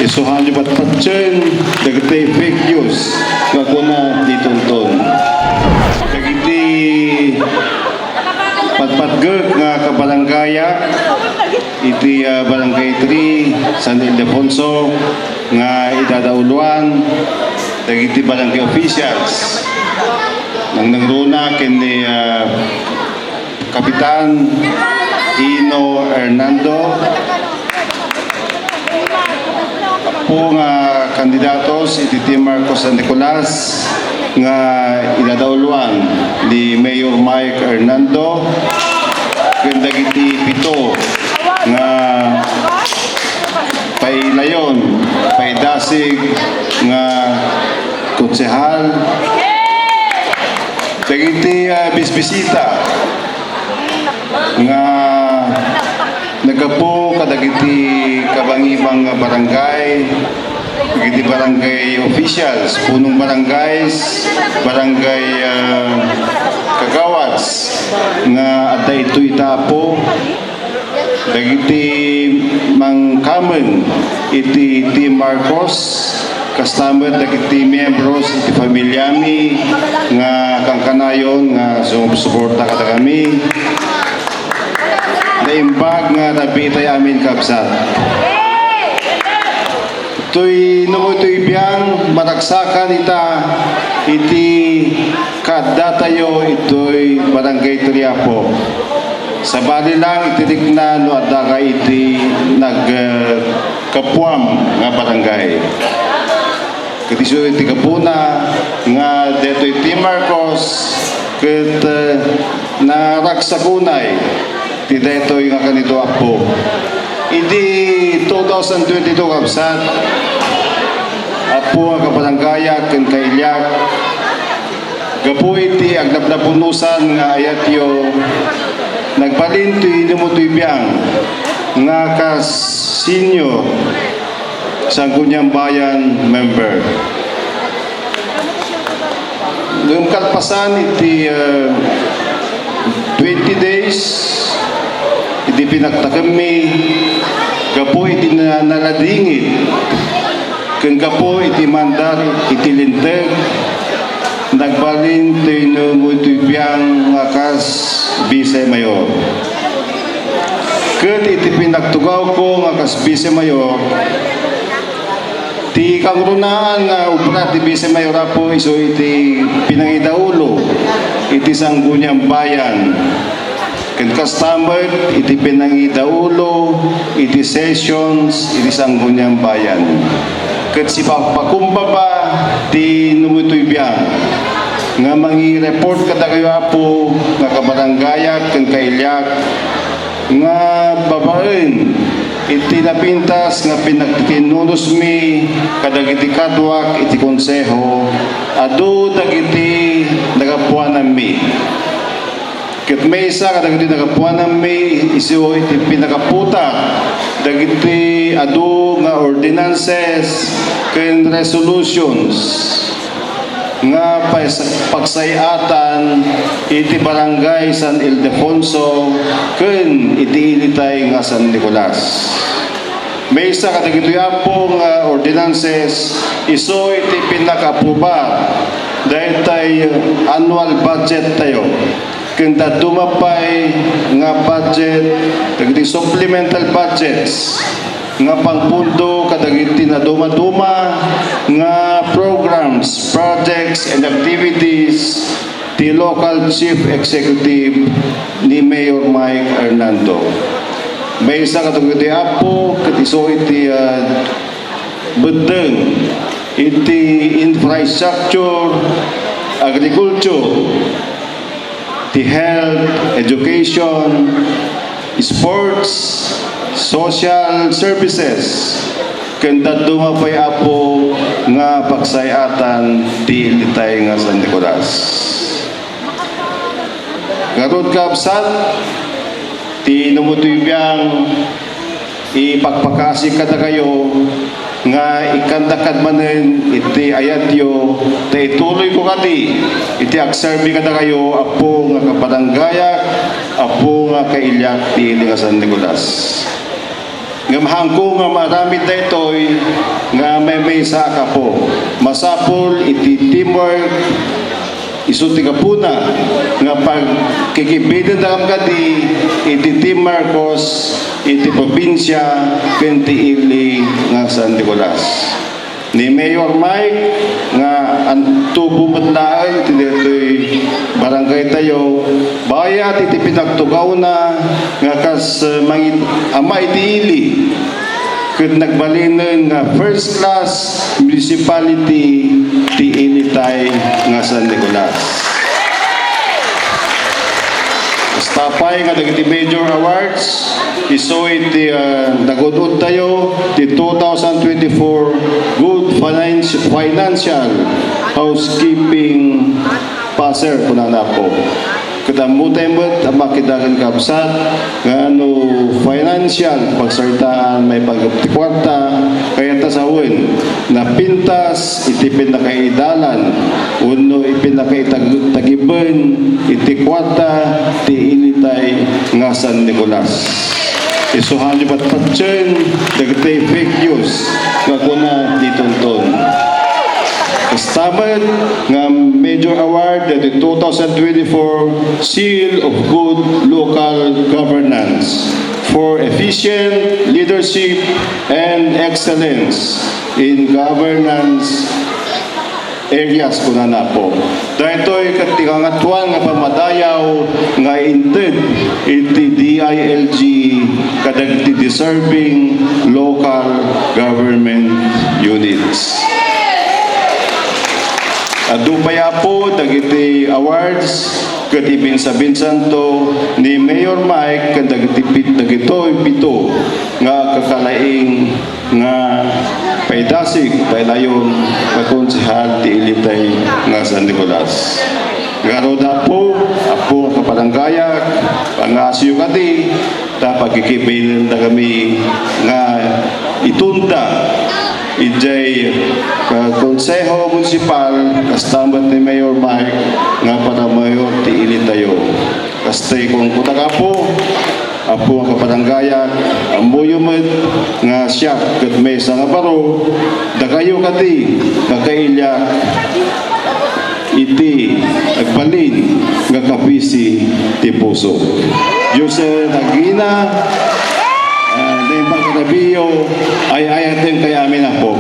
isuhan niyo patpatsen, dagiti fake news, nga kuna ditonton. Dagiti patpatgek nga kabarangaya, iti Barangay 3, San Ildefonso, nga idadauluan, dagiti barangay officials, nang nangruna kini Kapitan Ino Hernando, po nga kandidatos iti Team Marcos San Nicolas nga idadauluan ni Mayor Mike Hernando, dagiti pito nga pailayon, paidasig nga konsehal, dagiti bisbisita nga nagapo kadagiti kabangibang barangay, dagiti barangay officials, punong barangays, barangay kagawats nga adda ito itapo, dagiti mangkamen iti Team Marcos, customer dagiti membros iti pamilyami nga kangkanayon nga sumusuporta kada kami. Naimbag nga nabitay amin kapsat. Ito'y numutoy biyang maragsakan ita iti kadatayo ito'y Barangay Triapo. Sa bali lang ititignan no adda ka iti nagkapuam nga barangay. Katiso iti kapuna nga deto'y Team Marcos ket naragsakunay ti deto'y nga kanito apo. Idi 2022 kapsat apo nga kabarangaya ken kailyak gapu iti agdapdapunusan nga ayatyo nagbalin ti lumutoy biyang nga kas senior Sangguniang Bayan member. Nung kalpasan iti 20 days iti pinagtakami gapo iti naladingit ken gapo iti mandar iti linteg nagbalin ti numutubiyang akas Vice Mayor. Ket iti pinagtugaw ko akas Vice Mayor ti kangrunaan nga ubra ti Vice Mayor po iso iti pinangidaulo iti Sangguniang Bayan ken customer iti pinangidaulo iti sessions iti Sangguniang Bayan ket si pakumbaba ti numutoy biyang nga mangi-report kada kayo apo nga kabarangaya ken kailyak nga babaen iti napintas nga pinagtinunos mi kadagiti kadwak iti konseho adu dagiti nagapuanan mi ket maysa kadagiti nagapuanan mi isu iti pinakaputak dagiti adu nga ordinances ken resolutions nga pagsayatan iti Barangay San Ildefonso ken iti ilitay nga San Nicolas. Maysa kadagiti apo nga ordinances isu iti pinakapuba daytay annual budget tayo ken dumapay nga budget dagiti supplemental budgets nga pangpundo kadagiti na duma-duma nga programs, projects and activities ti local chief executive ni Mayor Mike Hernando. May isa kadagiti apo katiso iti bedeng iti infrastructure, agriculture, ti health, education, sports, social services ken dumapay apo nga pagsayatan ti ilitay nga San Nicolas. Garod kapsat ti numutoy biyang ipagpakasi kada kayo nga ikandakad manen iti ayatyo ta ituloy ko kadi iti agserbi kada kayo apo nga kabarangaya apo nga kailyak ti ili nga San Nicolas. nga mahangko nga maramid na ito'y nga may sa ka po. Masapol iti teamwork isuti ka po na nga pag kikibidan na kadi iti Team Marcos iti probinsya kenti ili nga San Nicolas. Ni Mayor Mike nga ang tubo matlaan iti dito'y barangay tayo bayat iti pinagtugaw na nga kas ama iti ili ket nagbalinen nga first class municipality ti Initay nga San Nicolas. Tapay nga dagiti major awards iso iti nagudod tayo ti 2024 Good Financial Housekeeping Passer kunana po. Kadamutay mo't ang makidagan kapsat nga financial pagsartaan may pagkwarta kaya tasawin na pintas iti pinakaidalan uno ipinakaitagiban iti kwarta ti Initay nga San Nicolas. Isuhan niyo ba't patsen dagitay fake news nga kuna ditonton. Estabad nga major award the 2024 Seal of Good Local Governance for efficient leadership and excellence in governance areas kuna na po. Dahil ito'y katikangatuan nga pamadayaw nga inted iti DILG kadagiti deserving local government units. Adupaya po dagiti awards ket ibinsa-binsanto ni Mayor Mike ket dagitoy pito nga kakalaing nga paidasig pailayon nga konsehal ti Initay nga San Nicolas. Garoda po apo nga kapalangayak pangasyo kati ta pagkikibilin na kami nga itunda ijay konseho municipal kastambat ni Mayor Mike nga para mayor ti Initayo kastay kung kutaka po apo ang kapalangayan ang muyumad nga siya kat may sa nga baro dakayo kati kakailya iti agbalin nga kabisi ti puso Jose Nagina na yung pagkatabiyo ay ayatin kay amin ako.